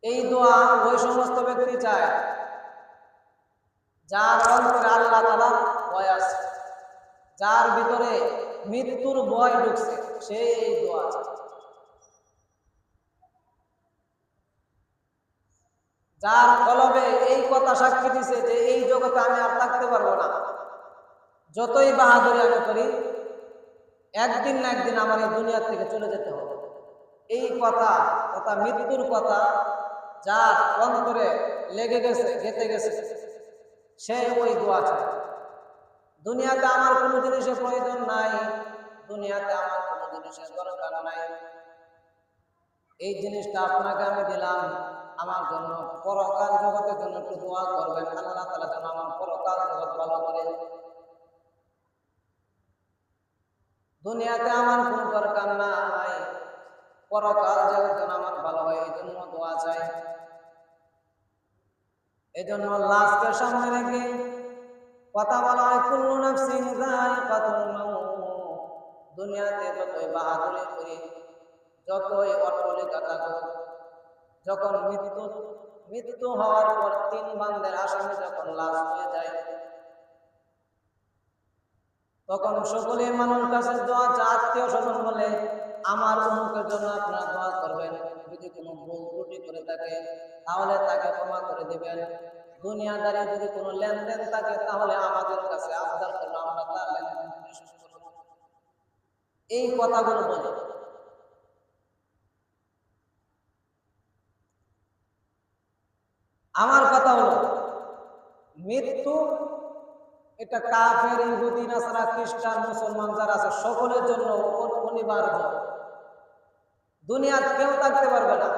এই দোয়া ওই সমস্ত ব্যক্তি চায় যার অন্তরে আল্লাহ তাআলার ভয় আছে, যার ভিতরে মৃত্যুর ভয় ঢুকছে, সে এই দোয়া চায়। যার কলবে এই কথা সাক্ষী দিছে যে এই জগতে আমি আর থাকতে পারবো না, যতই বাহাদুরি আমি করি একদিন না একদিন আমার এই দুনিয়ার থেকে চলে যেতে হবে, এই কথা তথা মৃত্যুর কথা যার অন্তরে লেগে গেছে, গেঁথে গেছে, সে ওই দোয়া চায়। দুনিয়াতে আমার কোনো জিনিসের প্রয়োজন নাই, দুনিয়াতে আমার কোনো জিনিসের দরকার নাই, এই জিনিসটা আপনাকে আমি দিলাম আমার জন্য, পরকাল জগতের জন্য একটু দোয়া করবেন, আল্লাহ তাআলা যেন আমার পরকাল জগৎ ভালো করে। দুনিয়াতে আমার কোনো দরকার নাই, পরকাল জগৎ যেন আমার ভালো হয়, এই জন্য দোয়া চাই। এই জন্য লাশকে সামনে রেখে কথা বলা হয়, কুল্লু নাফসিন যায়িকাতুল মাউত। দুনিয়াতে যতই বাহাদুরি করি, যতই অট্টলিকা থাকুক, যখন মৃত্যু হওয়ার পর 3 বান্দের আসামি যখন লাশ হয়ে যায়, তখন সকলে মানুষ কাছে দোয়া চায়। আত্মীয় স্বজন বলে আমার অমুকের জন্য আপনারা দোয়া করবেন, যদি কোনো ভুল ত্রুটি করে থাকে তাহলে তাকে ক্ষমা করে দিবেন, দুনিয়াদারি যদি কোনো লেনদেন থাকে তাহলে আমাদের কাছে আবদার করলে আমরা তার লেনদেন পরিশোধ করব। এই কথাগুলো বলে। আমার কথা হলো, মৃত্যু এটা কাফের, ইহুদি, নাসারা, খ্রিস্টান, মুসলমান যারা আছে সকলের জন্য অনিবার্য। দুনিয়াতে কেউ থাকতে পারবে না।